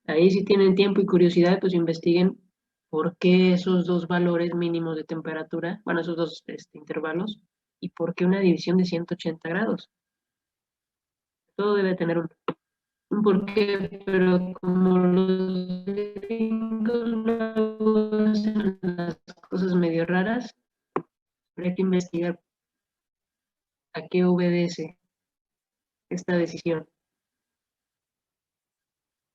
Ahí si tienen tiempo y curiosidad, pues investiguen por qué esos dos valores mínimos de temperatura, bueno, esos dos intervalos, y por qué una división de 180 grados. Todo debe tener un porqué, pero como los gringos luego hacen las cosas medio raras, habría que investigar a qué obedece esta decisión.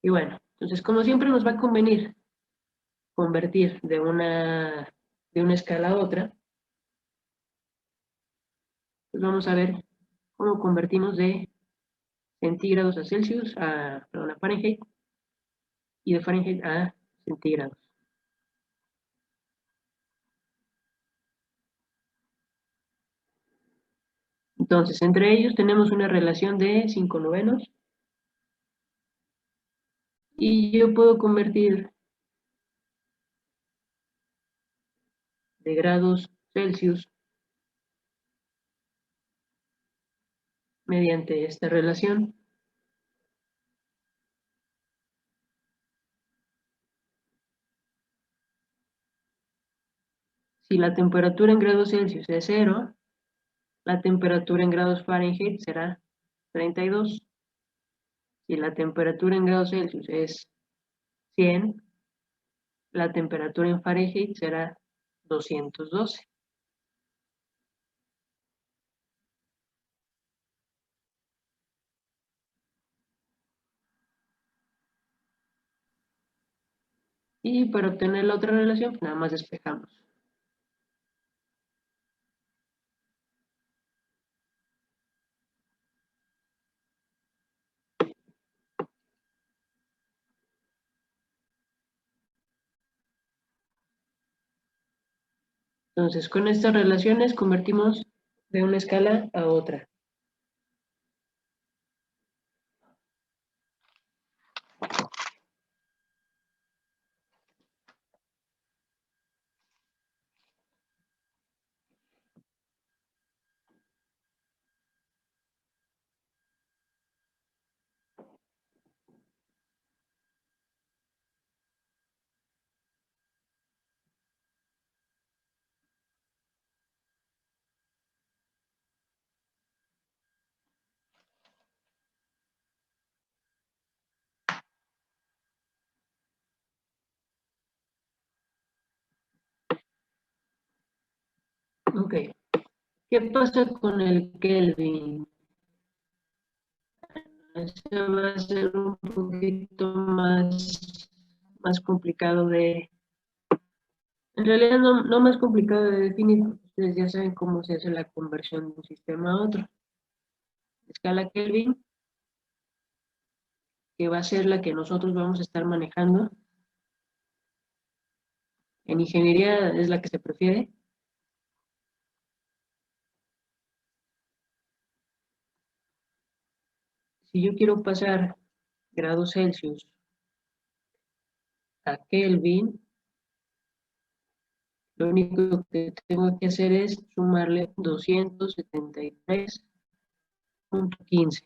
Y bueno, entonces como siempre nos va a convenir convertir de una escala a otra, pues vamos a ver cómo convertimos de centígrados a Celsius, perdón, a Fahrenheit, y de Fahrenheit a centígrados. Entonces, entre ellos tenemos una relación de 5 novenos, y yo puedo convertir de grados Celsius mediante esta relación. Si la temperatura en grados Celsius es 0, la temperatura en grados Fahrenheit será 32. Si la temperatura en grados Celsius es 100, la temperatura en Fahrenheit será 212. Y para obtener la otra relación, pues nada más despejamos. Entonces, con estas relaciones convertimos de una escala a otra. Ok, ¿qué pasa con el Kelvin? Este va a ser un poquito más complicado en realidad no más complicado de definir, porque ustedes ya saben cómo se hace la conversión de un sistema a otro. Escala Kelvin, que va a ser la que nosotros vamos a estar manejando. En ingeniería es la que se prefiere. Si yo quiero pasar grados Celsius a Kelvin, lo único que tengo que hacer es sumarle 273.15.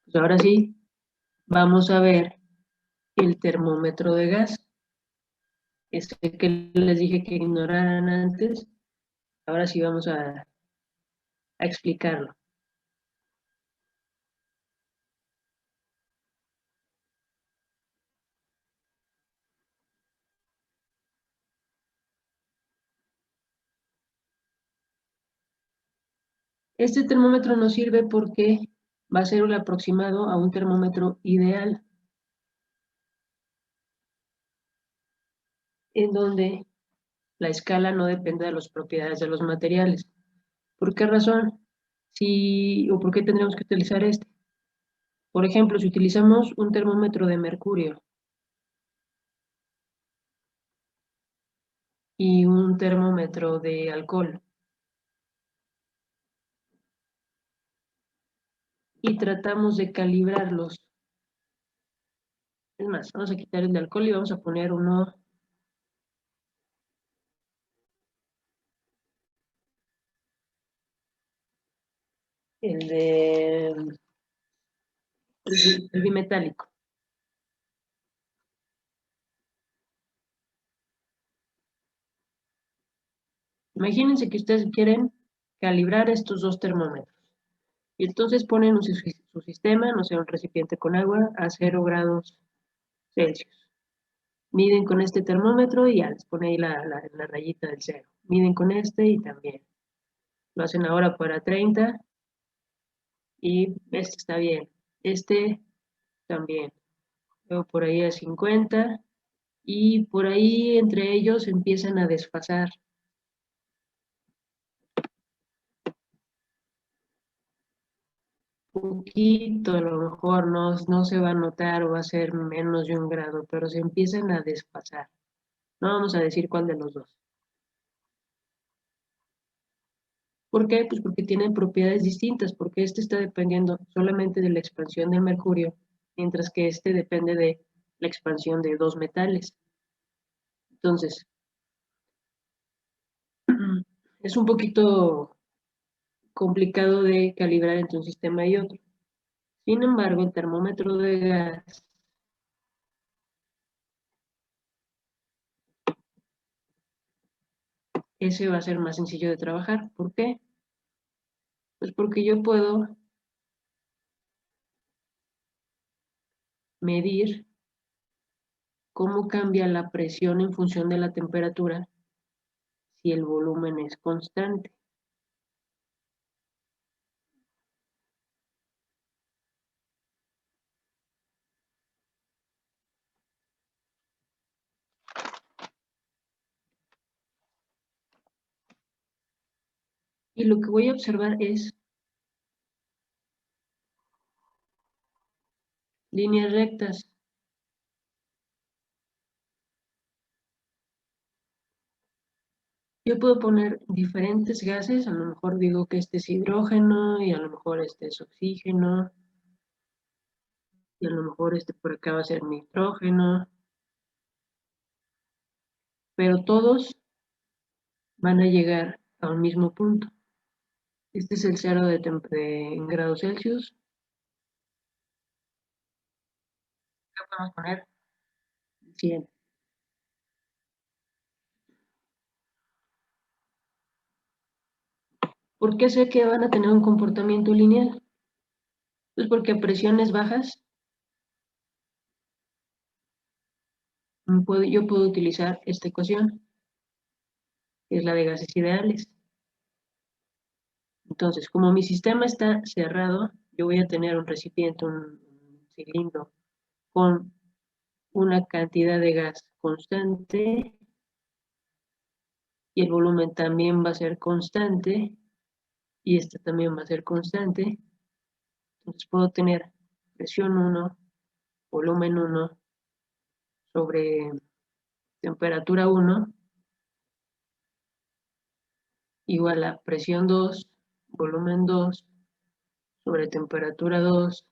Pues ahora sí, vamos a ver el termómetro de gas. Este que les dije que ignoraran antes, ahora sí vamos a explicarlo. Este termómetro nos sirve porque va a ser un aproximado a un termómetro ideal, en donde la escala no depende de las propiedades de los materiales. ¿Por qué razón? ¿O por qué tendríamos que utilizar este? Por ejemplo, si utilizamos un termómetro de mercurio y un termómetro de alcohol y tratamos de calibrarlos Es más, vamos a quitar el de alcohol y vamos a poner uno. El bimetálico. Imagínense que ustedes quieren calibrar estos dos termómetros. Y entonces ponen su sistema, no sé, un recipiente con agua a 0 grados Celsius. Miden con este termómetro y ya les pone ahí la rayita del 0. Miden con este y también. Lo hacen ahora para 30 y este está bien. Este también. Luego por ahí a 50 y por ahí entre ellos empiezan a desfasar. Poquito, a lo mejor no se va a notar o va a ser menos de 1 grado, pero se empiezan a desfasar. No vamos a decir cuál de los dos. ¿Por qué? Pues porque tienen propiedades distintas, porque este está dependiendo solamente de la expansión del mercurio, mientras que este depende de la expansión de dos metales. Entonces, es un poquito complicado de calibrar entre un sistema y otro. Sin embargo, el termómetro de gas ese va a ser más sencillo de trabajar. ¿Por qué? Pues porque yo puedo medir cómo cambia la presión en función de la temperatura si el volumen es constante. Y lo que voy a observar es líneas rectas. Yo puedo poner diferentes gases, a lo mejor digo que este es hidrógeno y a lo mejor este es oxígeno y a lo mejor este por acá va a ser nitrógeno, pero todos van a llegar a un mismo punto. Este es el cero en grados Celsius. Acá podemos poner 100. ¿Por qué sé que van a tener un comportamiento lineal? Pues porque a presiones bajas yo puedo utilizar esta ecuación, que es la de gases ideales. Entonces, como mi sistema está cerrado, yo voy a tener un recipiente, un cilindro con una cantidad de gas constante y el volumen también va a ser constante y este también va a ser constante. Entonces puedo tener presión 1, volumen 1 sobre temperatura 1 igual a presión 2, volumen 2 sobre temperatura 2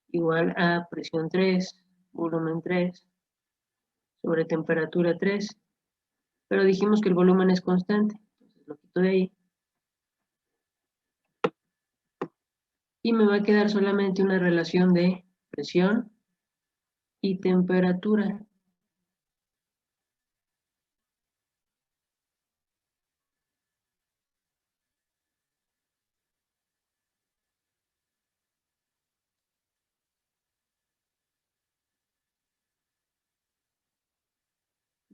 igual a presión 3, volumen 3 sobre temperatura 3, pero dijimos que el volumen es constante, entonces lo quito de ahí y me va a quedar solamente una relación de presión y temperatura.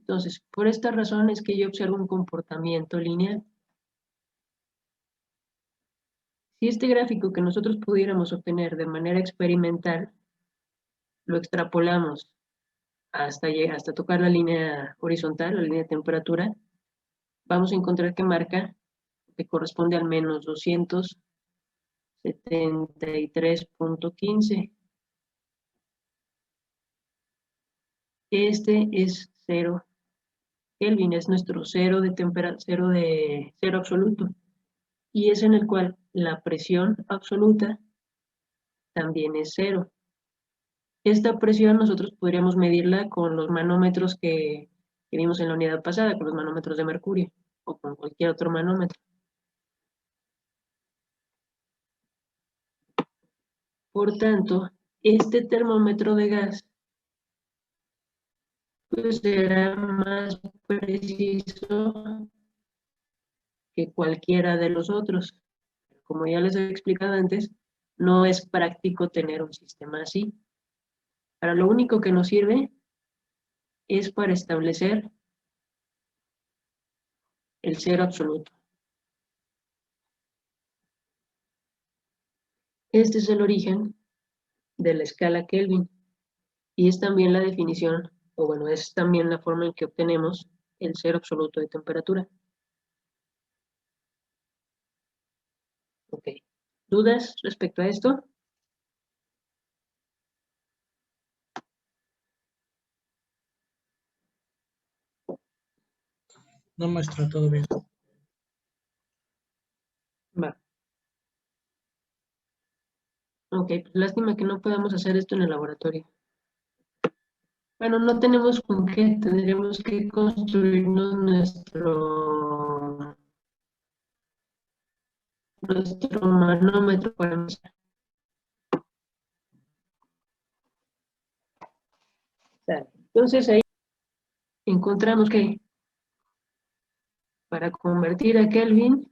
Entonces, por esta razón es que yo observo un comportamiento lineal. Si este gráfico que nosotros pudiéramos obtener de manera experimental, lo extrapolamos hasta tocar la línea horizontal, la línea de temperatura, vamos a encontrar que marca, que corresponde al menos 273.15. Este es 0 Kelvin, es nuestro cero de temperatura, cero absoluto, y es en el cual la presión absoluta también es 0. Esta presión nosotros podríamos medirla con los manómetros que vimos en la unidad pasada, con los manómetros de mercurio o con cualquier otro manómetro. Por tanto, este termómetro de gas pues será más preciso que cualquiera de los otros. Como ya les he explicado antes, no es práctico tener un sistema así. Para lo único que nos sirve es para establecer el cero absoluto. Este es el origen de la escala Kelvin y es también la definición, o bueno, es también la forma en que obtenemos el cero absoluto de temperatura. Ok. ¿Dudas respecto a esto? No, maestra, todo bien. Va. Ok, pues lástima que no podamos hacer esto en el laboratorio. Bueno, no tenemos con qué, tendríamos que construirnos nuestro manómetro para empezar. Entonces ahí encontramos que para convertir a Kelvin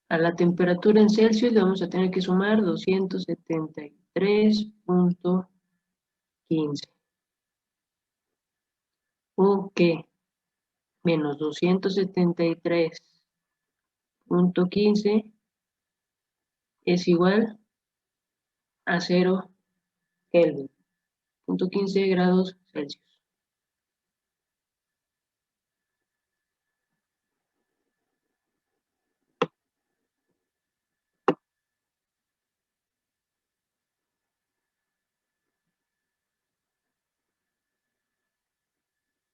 a la temperatura en Celsius le vamos a tener que sumar 273.15. O que menos 273.15 es igual a 0 Kelvin, 0.15 grados Celsius.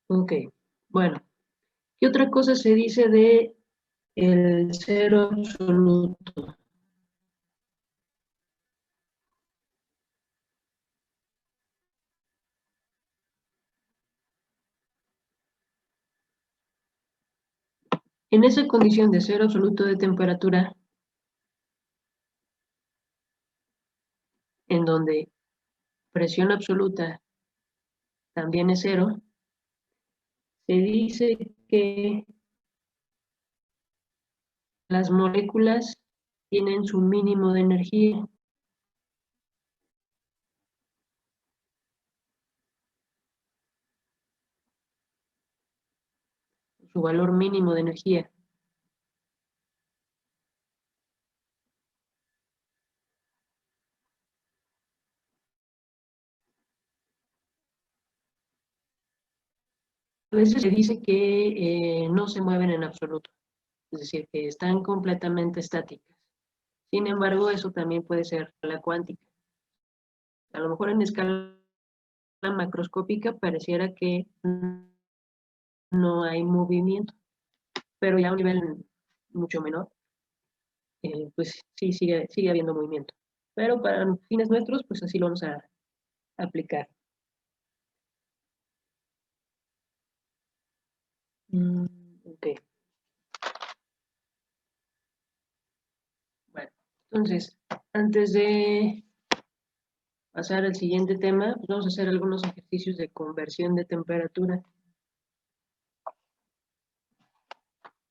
Ok, bueno, ¿qué otra cosa se dice de el cero absoluto? En esa condición de cero absoluto de temperatura, en donde presión absoluta también es cero, se dice que las moléculas tienen su mínimo de energía. Su valor mínimo de energía. A veces se dice que no se mueven en absoluto, es decir, que están completamente estáticas. Sin embargo, eso también puede ser la cuántica. A lo mejor en escala macroscópica pareciera que no hay movimiento, pero ya a un nivel mucho menor, pues sí, sigue habiendo movimiento. Pero para fines nuestros, pues así lo vamos a aplicar. Ok. Bueno, entonces, antes de pasar al siguiente tema, pues vamos a hacer algunos ejercicios de conversión de temperatura.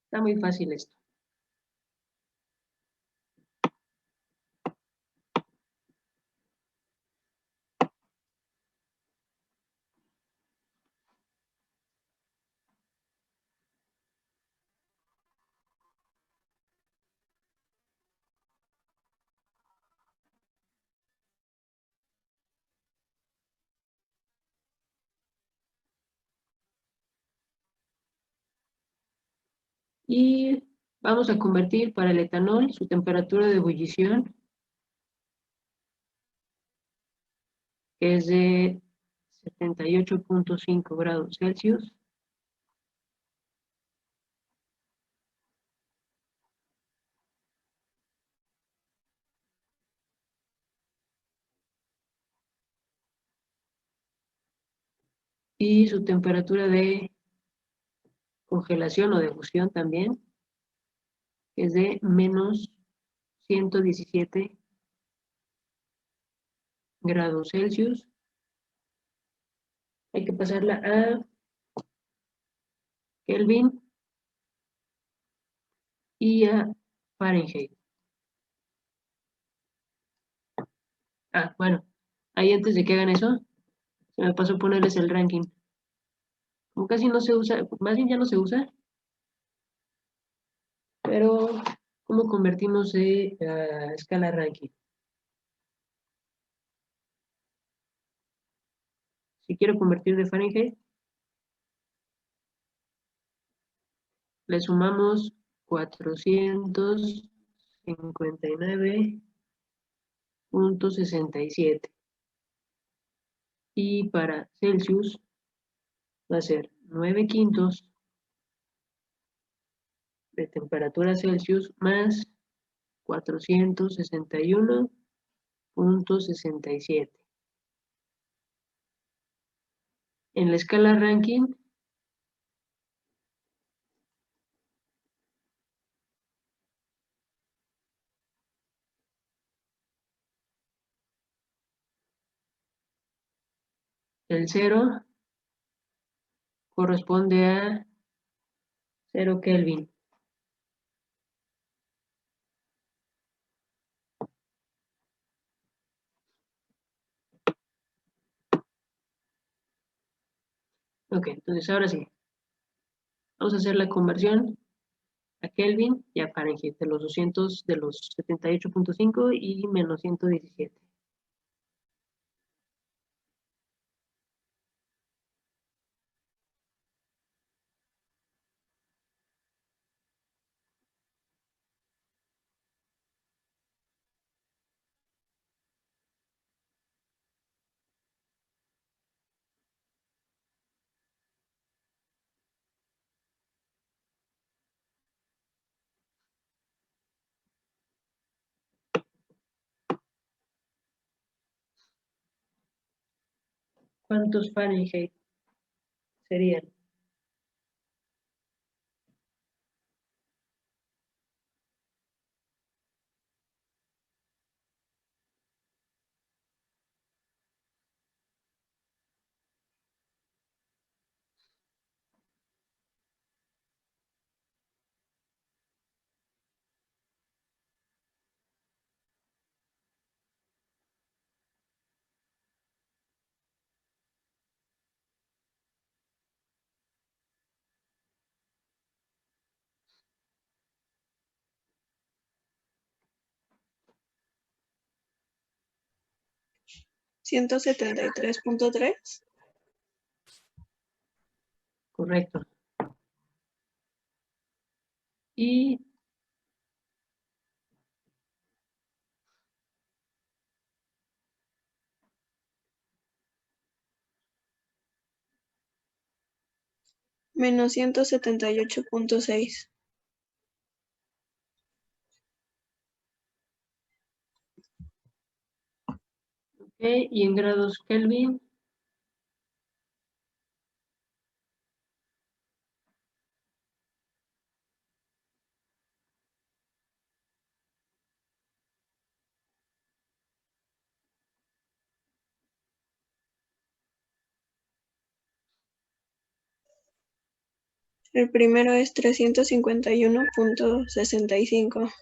Está muy fácil esto. Y vamos a convertir para el etanol su temperatura de ebullición, que es de 78.5 grados Celsius, Y su temperatura de congelación o de fusión también es de menos 117 grados Celsius. Hay que pasarla a Kelvin y a Fahrenheit. Bueno, ahí antes de que hagan eso, se me pasó ponerles el ranking. Como casi no se usa, más bien ya no se usa, pero ¿cómo convertimos de escala ranking? Si quiero convertir de Fahrenheit, le sumamos 459.67. Y para Celsius va a ser 9 quintos de temperatura Celsius más 461.67. En la escala ranking, el 0 corresponde a 0 Kelvin. Ok, entonces ahora sí, vamos a hacer la conversión a Kelvin y a Fahrenheit de los 200, de los 78.5 y menos 117. ¿Cuántos Fahrenheit serían? ¿173.3? Correcto. Y Menos 178.6. y en grados Kelvin, El primero es 351.65.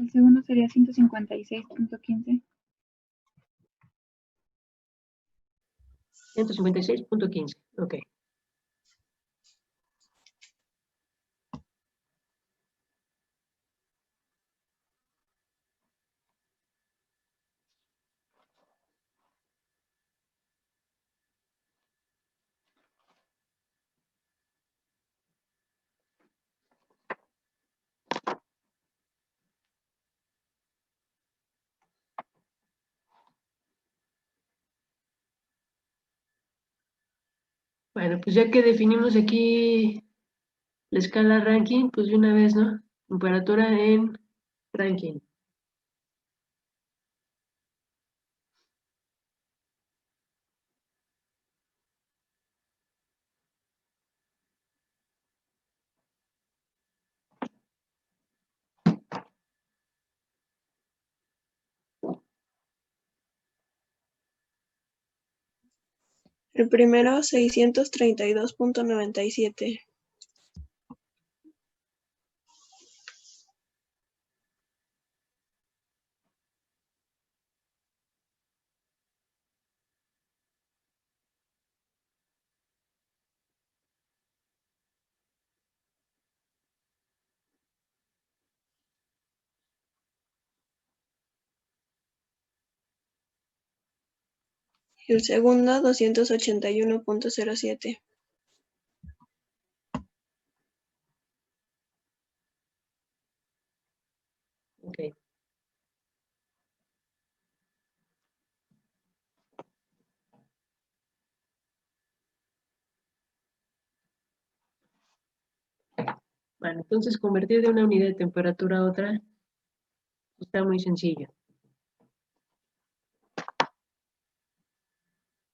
El segundo sería 156.15. 156.15. Ok. Bueno, pues ya que definimos aquí la escala Rankine, pues de una vez, ¿no? Temperatura en Rankine. El primero 632.97. El segundo 281.07. Ok. Bueno, entonces convertir de una unidad de temperatura a otra está muy sencillo.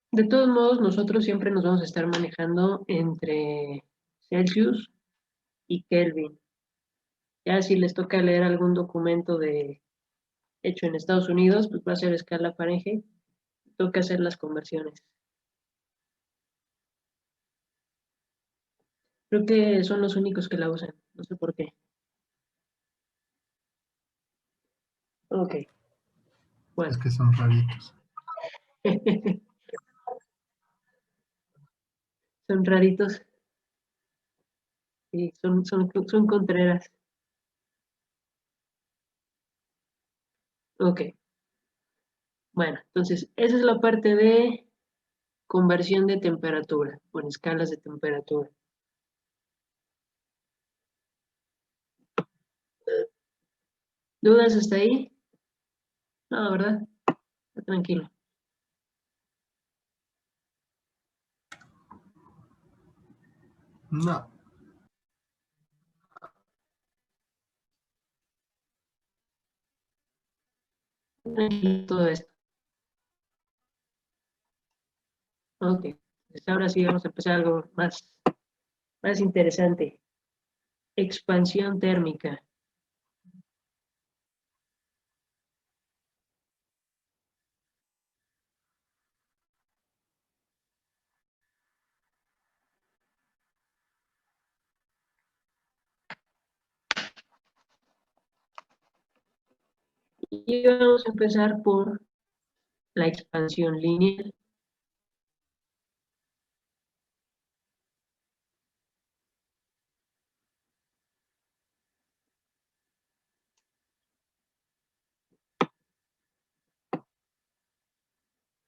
De todos modos, nosotros siempre nos vamos a estar manejando entre Celsius y Kelvin. Ya si les toca leer algún documento hecho en Estados Unidos, pues va a ser escala Fahrenheit. Toca hacer las conversiones. Creo que son los únicos que la usan. No sé por qué. Ok. Bueno. Es que son raritos. Son raritos. Sí, son contreras. Ok. Bueno, entonces, esa es la parte de conversión de temperatura, por escalas de temperatura. ¿Dudas hasta ahí? No, ¿verdad? Está tranquilo. No. Tranquilo todo esto. Ok. Pues ahora sí vamos a empezar algo más interesante. Expansión térmica. Y vamos a empezar por la expansión lineal.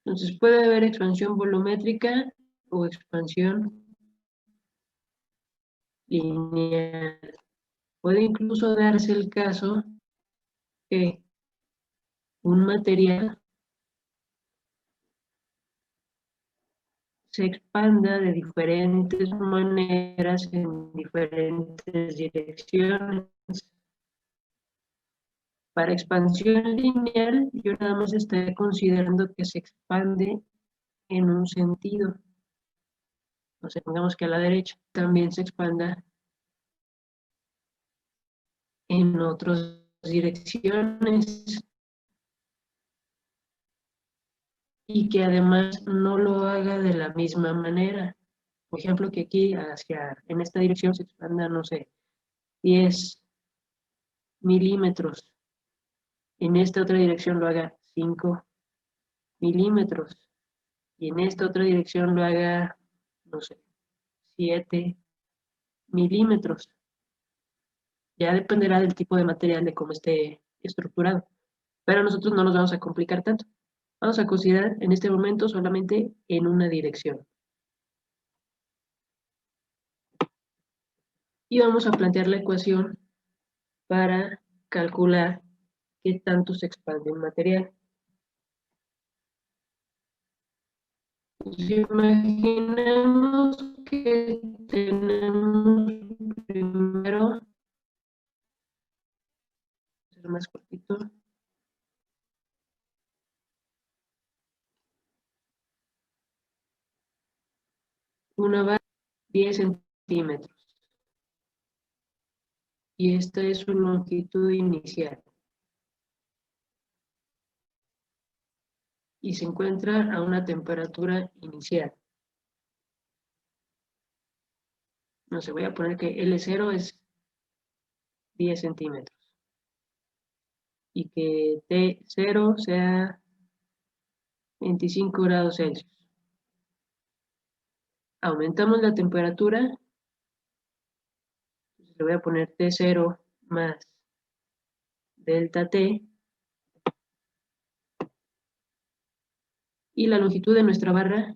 Entonces puede haber expansión volumétrica o expansión lineal. Puede incluso darse el caso que un material se expanda de diferentes maneras en diferentes direcciones. Para expansión lineal, yo nada más estoy considerando que se expande en un sentido. O sea, pongamos que a la derecha también se expanda en otras direcciones y que además no lo haga de la misma manera. Por ejemplo, que aquí en esta dirección se expanda, no sé, 10 milímetros. En esta otra dirección lo haga 5 milímetros. Y en esta otra dirección lo haga, no sé, 7 milímetros. Ya dependerá del tipo de material, de cómo esté estructurado. Pero nosotros no nos vamos a complicar tanto. Vamos a considerar en este momento solamente en una dirección. Y vamos a plantear la ecuación para calcular qué tanto se expande un material. Imaginemos que tenemos primero, ser más cortito, una barra de 10 centímetros y esta es su longitud inicial y se encuentra a una temperatura inicial. No sé, voy a poner que L0 es 10 centímetros y que T0 sea 25 grados Celsius. Aumentamos la temperatura, le voy a poner T0 más delta T y la longitud de nuestra barra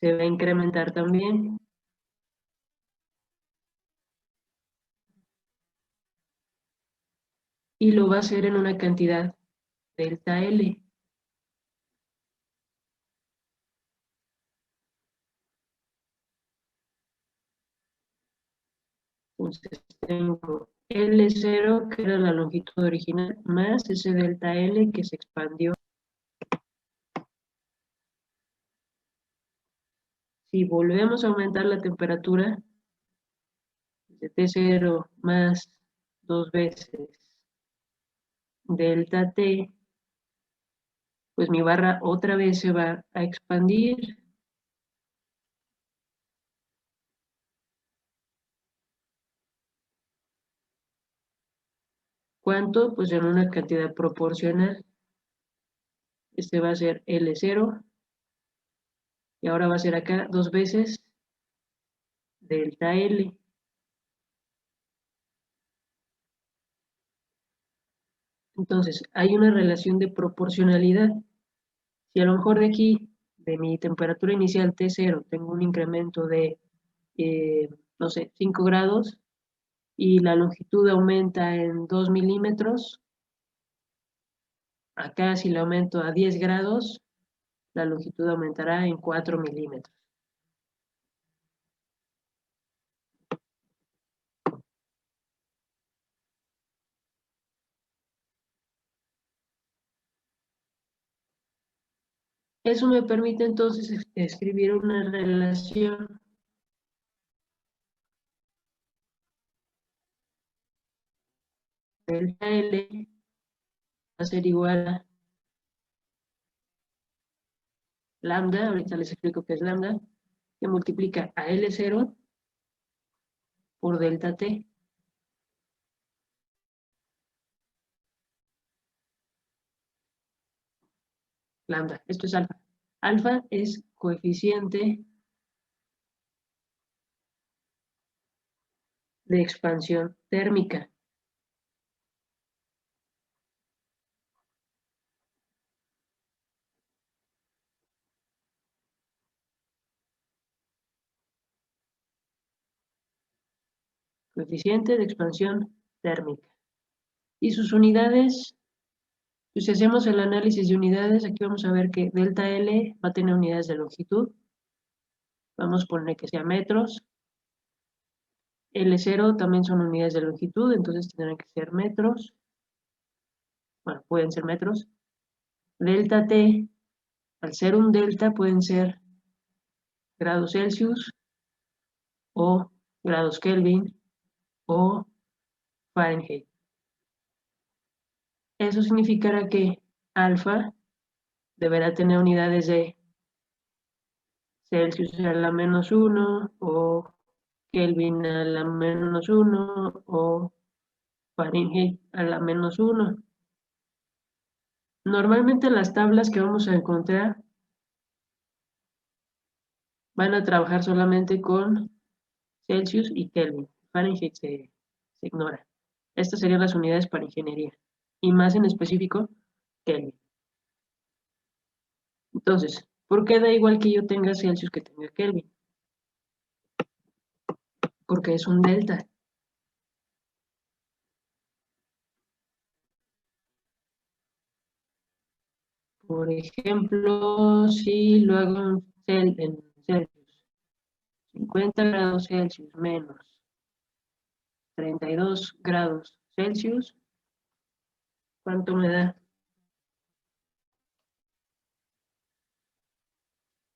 se va a incrementar también. Y lo va a hacer en una cantidad delta L. Entonces tengo L0, que era la longitud original, más ese delta L que se expandió. Si volvemos a aumentar la temperatura, de T0 más 2 veces delta T, pues mi barra otra vez se va a expandir. ¿Cuánto? Pues en una cantidad proporcional. Este va a ser L0 y ahora va a ser acá 2 veces delta L. Entonces, hay una relación de proporcionalidad. Si a lo mejor de aquí, de mi temperatura inicial T0, tengo un incremento de, no sé, 5 grados y la longitud aumenta en 2 milímetros, acá si la aumento a 10 grados, la longitud aumentará en 4 milímetros. Eso me permite entonces escribir una relación delta L va a ser igual a lambda, ahorita les explico qué es lambda, que multiplica a L0 por delta T. Lambda, esto es alfa. Alfa es coeficiente de expansión térmica. Coeficiente de expansión térmica. Y sus unidades, pues si hacemos el análisis de unidades, aquí vamos a ver que delta L va a tener unidades de longitud. Vamos a poner que sea metros. L0 también son unidades de longitud, entonces tendrán que ser metros. Bueno, pueden ser metros. Delta T, al ser un delta, pueden ser grados Celsius o grados Kelvin o Fahrenheit. Eso significará que alfa deberá tener unidades de Celsius a la -1 o Kelvin a la -1 o Fahrenheit a la -1. Normalmente las tablas que vamos a encontrar van a trabajar solamente con Celsius y Kelvin. Fahrenheit se ignora. Estas serían las unidades para ingeniería y más en específico Kelvin. Entonces, ¿por qué da igual que yo tenga Celsius que tenga Kelvin? Porque es un delta. Por ejemplo, si lo hago en Celsius, 50 grados Celsius menos 32 grados Celsius, ¿cuánto me da?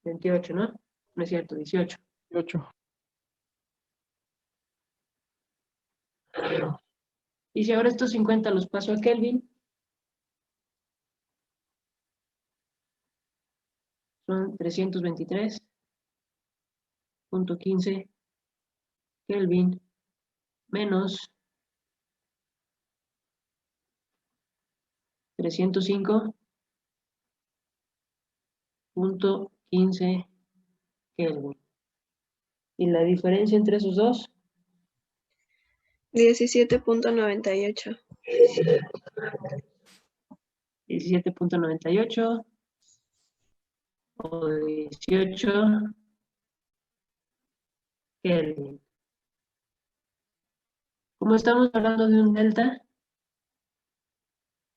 28, ¿no? No es cierto, 18. 8. Y si ahora estos 50 los paso a Kelvin, son 323.15 Kelvin menos 305.15 Kelvin. ¿Y la diferencia entre esos dos? 17.98. 17.98 o 18 Kelvin. Como estamos hablando de un delta,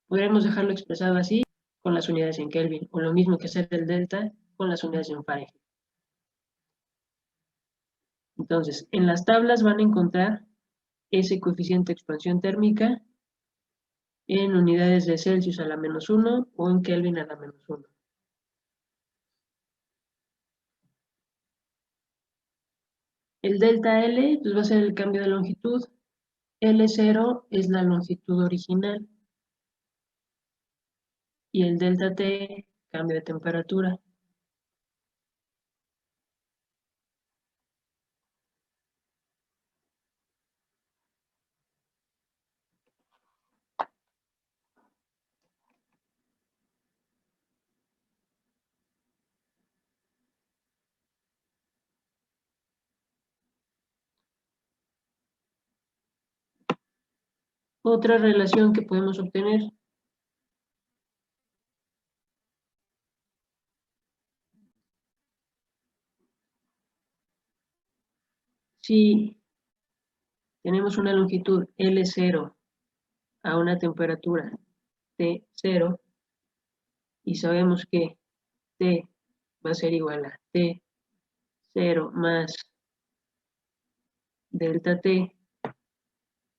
podríamos dejarlo expresado así con las unidades en Kelvin, o lo mismo que hacer el delta con las unidades en Fahrenheit. Entonces, en las tablas van a encontrar ese coeficiente de expansión térmica en unidades de Celsius a la -1 o en Kelvin a la -1. El delta L pues va a ser el cambio de longitud. L0 es la longitud original. Y el delta T, cambio de temperatura. Otra relación que podemos obtener si tenemos una longitud L0 a una temperatura T0 y sabemos que T va a ser igual a T0 más delta T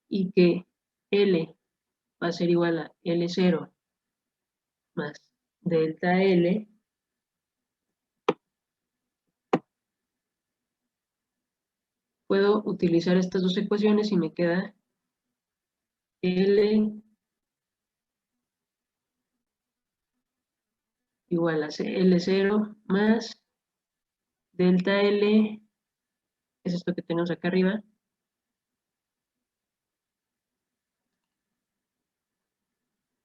y que L va a ser igual a L0 más delta L, puedo utilizar estas dos ecuaciones y me queda L igual a L0 más delta L, es esto que tenemos acá arriba,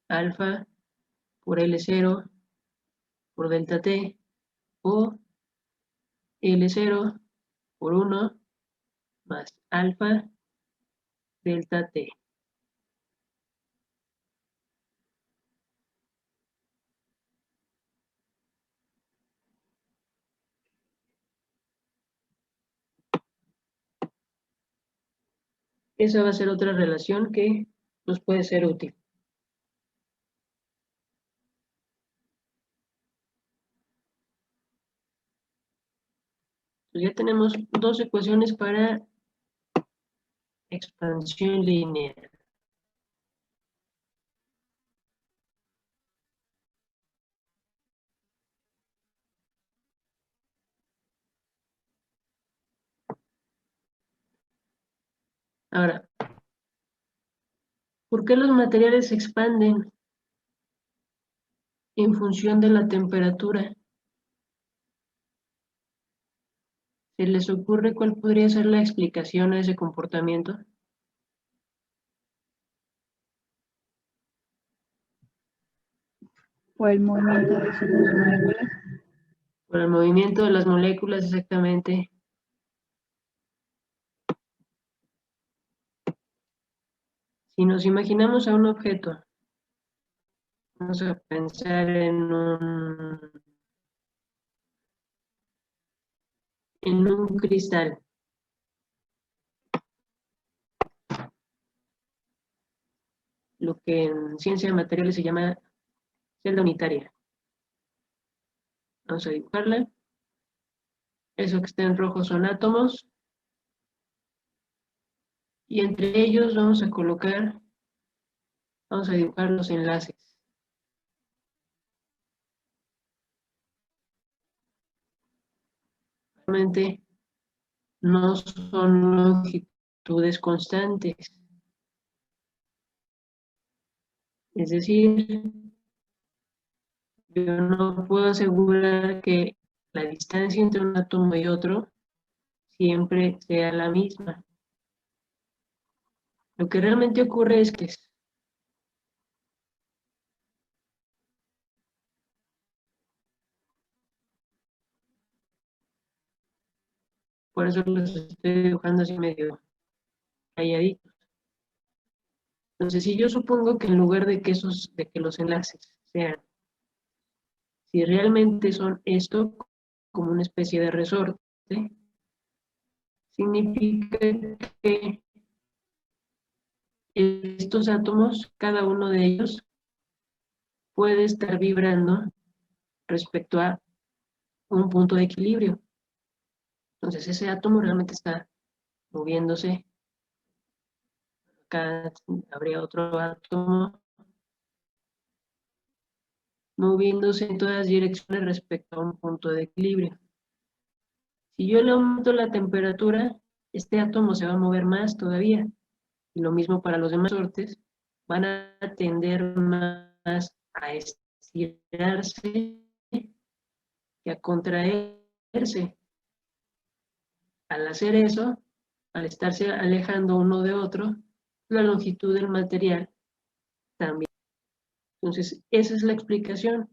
alfa por L0 por delta T, o L0 por 1 más alfa delta T. Esa va a ser otra relación que nos puede ser útil. Pues ya tenemos dos ecuaciones para expansión lineal. Ahora, ¿por qué los materiales se expanden en función de la temperatura? ¿Se les ocurre cuál podría ser la explicación a ese comportamiento? Por el movimiento de sus moléculas. Por el movimiento de las moléculas, exactamente. Si nos imaginamos a un objeto, vamos a pensar en un cristal. Lo que en ciencia de materiales se llama celda unitaria. Vamos a dibujarla. Eso que está en rojo son átomos. Y entre ellos vamos a dibujar los enlaces. Realmente no son longitudes constantes. Es decir, yo no puedo asegurar que la distancia entre un átomo y otro siempre sea la misma. Lo que realmente ocurre es que por eso los estoy dibujando así medio rayaditos. Entonces, si yo supongo que en lugar de que los enlaces sean, si realmente son esto, como una especie de resorte, significa que estos átomos, cada uno de ellos, puede estar vibrando respecto a un punto de equilibrio. Entonces, ese átomo realmente está moviéndose. Acá habría otro átomo moviéndose en todas direcciones respecto a un punto de equilibrio. Si yo le aumento la temperatura, este átomo se va a mover más todavía. Y lo mismo para los demás resortes, van a tender más a estirarse que a contraerse. Al hacer eso, al estarse alejando uno de otro, la longitud del material también. Entonces, esa es la explicación.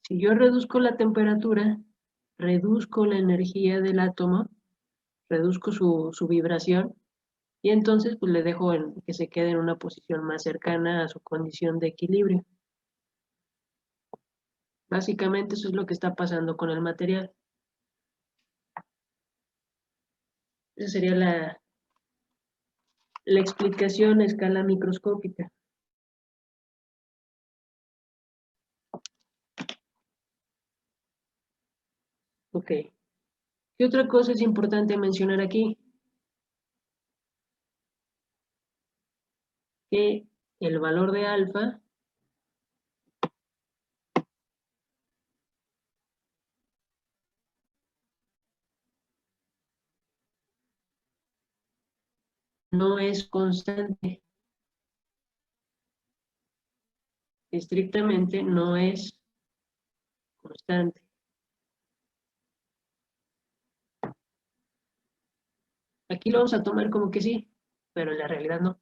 Si yo reduzco la temperatura, reduzco la energía del átomo, reduzco su vibración, y entonces pues le dejo que se quede en una posición más cercana a su condición de equilibrio. Básicamente eso es lo que está pasando con el material. Esa sería la explicación a escala microscópica. Ok. ¿Qué otra cosa es importante mencionar aquí? Que el valor de alfa no es constante. Estrictamente no es constante. Aquí lo vamos a tomar como que sí, pero en la realidad no.